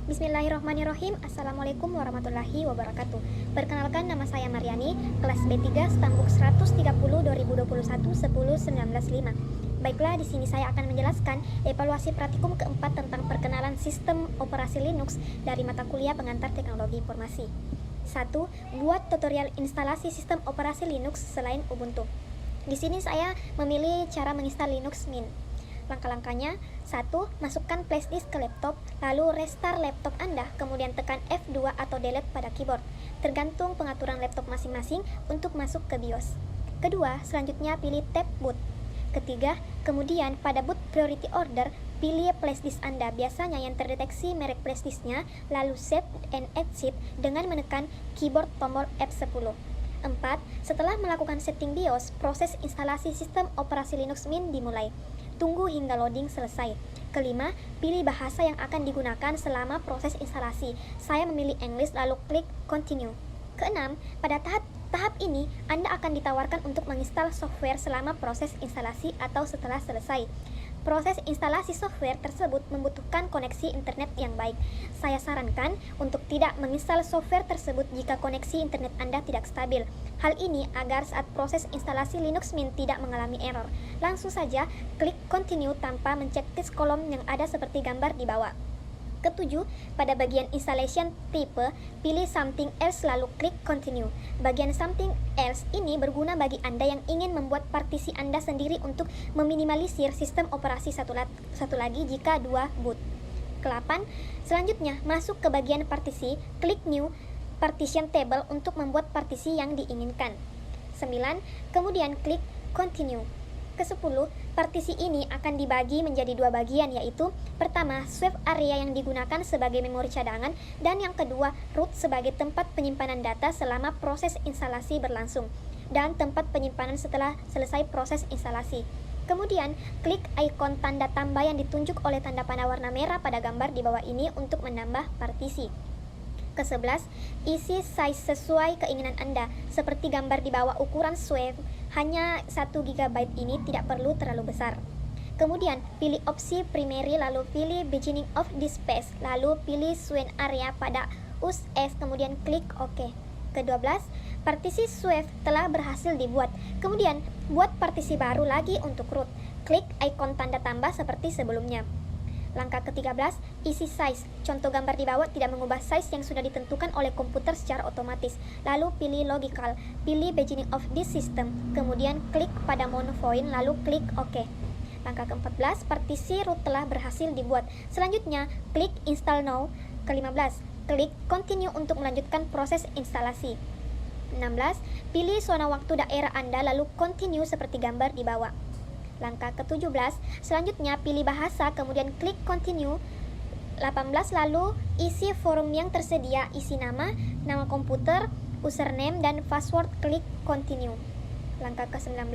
Bismillahirrahmanirrahim. Assalamualaikum warahmatullahi wabarakatuh. Perkenalkan, nama saya Mariani, kelas B3 Stambuk 130 2021 10195. Baiklah, di sini saya akan menjelaskan evaluasi praktikum keempat tentang perkenalan sistem operasi Linux dari mata kuliah pengantar teknologi informasi. 1. Buat tutorial instalasi sistem operasi Linux selain Ubuntu. Di sini saya memilih cara menginstal Linux Mint. Langkah-langkahnya: 1. Masukkan flashdisk ke laptop, lalu restart laptop Anda, kemudian tekan F2 atau delete pada keyboard, tergantung pengaturan laptop masing-masing untuk masuk ke BIOS. Kedua, selanjutnya pilih tab boot. Ketiga, kemudian pada boot priority order, pilih flashdisk Anda, biasanya yang terdeteksi merek flashdisknya, lalu save and exit dengan menekan keyboard tombol F10. 4. Setelah melakukan setting BIOS, proses instalasi sistem operasi Linux Mint dimulai. Tunggu hingga loading selesai. Kelima, pilih bahasa yang akan digunakan selama proses instalasi. Saya memilih English, lalu klik continue. Keenam, pada tahap ini Anda akan ditawarkan untuk menginstal software selama proses instalasi atau setelah selesai. Proses instalasi software tersebut membutuhkan koneksi internet yang baik. Saya sarankan untuk tidak menginstal software tersebut jika koneksi internet Anda tidak stabil. Hal ini agar saat proses instalasi Linux Mint tidak mengalami error. Langsung saja klik continue tanpa mencektis kolom yang ada seperti gambar di bawah. Ketujuh, pada bagian installation tipe, pilih something else lalu klik continue. Bagian something else ini berguna bagi Anda yang ingin membuat partisi Anda sendiri untuk meminimalisir sistem operasi satu lagi jika dua boot. Ke-8, selanjutnya masuk ke bagian partisi, klik new partition table untuk membuat partisi yang diinginkan. 9, kemudian klik continue. Ke-10, partisi ini akan dibagi menjadi dua bagian, yaitu pertama, swap area yang digunakan sebagai memori cadangan, dan yang kedua, root sebagai tempat penyimpanan data selama proses instalasi berlangsung, dan tempat penyimpanan setelah selesai proses instalasi. Kemudian, klik ikon tanda tambah yang ditunjuk oleh tanda panah warna merah pada gambar di bawah ini untuk menambah partisi. Ke-11, isi size sesuai keinginan Anda. Seperti gambar di bawah, ukuran swap hanya 1 GB ini tidak perlu terlalu besar. Kemudian, pilih opsi primary, lalu pilih beginning of this page, lalu pilih swap area pada US, kemudian klik OK. Ke-12, partisi swap telah berhasil dibuat. Kemudian, buat partisi baru lagi untuk root. Klik ikon tanda tambah seperti sebelumnya. Langkah ke-13, isi size. Contoh gambar di bawah tidak mengubah size yang sudah ditentukan oleh komputer secara otomatis. Lalu pilih logical, pilih beginning of this system, kemudian klik pada monopoint, lalu klik OK. Langkah ke-14, partisi root telah berhasil dibuat. Selanjutnya, klik install now. Ke-15, klik continue untuk melanjutkan proses instalasi. 16, pilih zona waktu daerah Anda, lalu continue seperti gambar di bawah. Langkah ke-17, selanjutnya pilih bahasa, kemudian klik continue. 18, lalu isi form yang tersedia, isi nama komputer, username, dan password, klik continue. Langkah ke-19,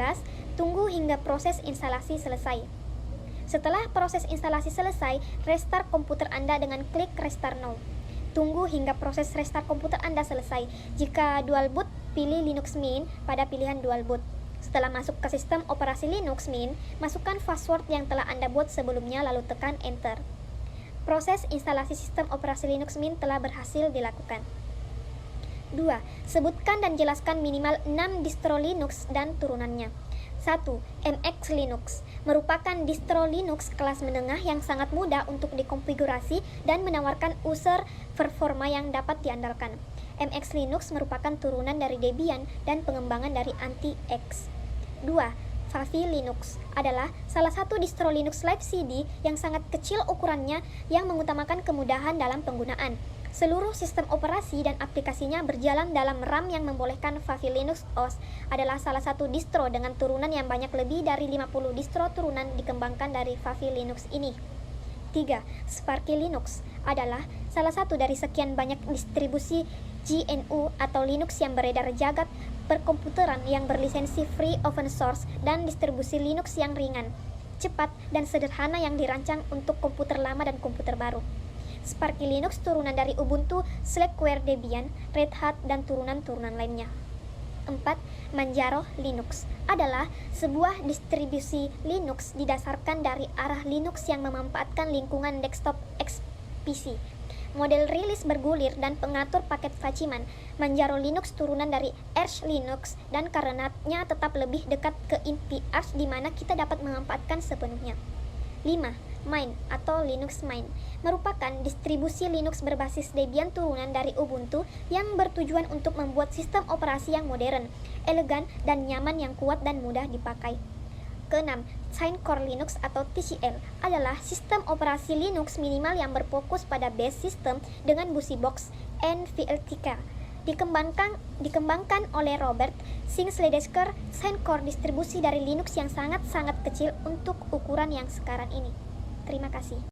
tunggu hingga proses instalasi selesai. Setelah proses instalasi selesai, restart komputer Anda dengan klik restart now. Tunggu hingga proses restart komputer Anda selesai. Jika dual boot, pilih Linux Mint pada pilihan dual boot. Setelah masuk ke sistem operasi Linux Mint, masukkan password yang telah Anda buat sebelumnya lalu tekan enter. Proses instalasi sistem operasi Linux Mint telah berhasil dilakukan. 2. Sebutkan dan jelaskan minimal 6 distro Linux dan turunannya. 1. MX Linux merupakan distro Linux kelas menengah yang sangat mudah untuk dikonfigurasi dan menawarkan user performa yang dapat diandalkan. MX Linux merupakan turunan dari Debian dan pengembangan dari Anti-X. 2. Vavi Linux adalah salah satu distro Linux Live CD yang sangat kecil ukurannya yang mengutamakan kemudahan dalam penggunaan. Seluruh sistem operasi dan aplikasinya berjalan dalam RAM yang membolehkan Vavi Linux OS adalah salah satu distro dengan turunan yang banyak. Lebih dari 50 distro turunan dikembangkan dari Vavi Linux ini. 3. Sparky Linux adalah salah satu dari sekian banyak distribusi GNU atau Linux yang beredar jagat perkomputeran yang berlisensi free open source dan distribusi Linux yang ringan, cepat, dan sederhana yang dirancang untuk komputer lama dan komputer baru. Sparky Linux turunan dari Ubuntu, Slackware, Debian, Red Hat, dan turunan-turunan lainnya. 4. Manjaro Linux adalah sebuah distribusi Linux didasarkan dari arah Linux yang memanfaatkan lingkungan desktop XPC. model rilis bergulir dan pengatur paket Faciman, Manjaro Linux turunan dari Arch Linux, dan karenanya tetap lebih dekat ke inti Arch di mana kita dapat memanfaatkan sepenuhnya. 5. Mint atau Linux Mint merupakan distribusi Linux berbasis Debian turunan dari Ubuntu yang bertujuan untuk membuat sistem operasi yang modern, elegan, dan nyaman yang kuat dan mudah dipakai. Keenam, Thin Core Linux atau TCL adalah sistem operasi Linux minimal yang berfokus pada base system dengan busybox NVLTK. Dikembangkan oleh Robert Singsledesker. Thin Core distribusi dari Linux yang sangat-sangat kecil untuk ukuran yang sekarang ini. Terima kasih.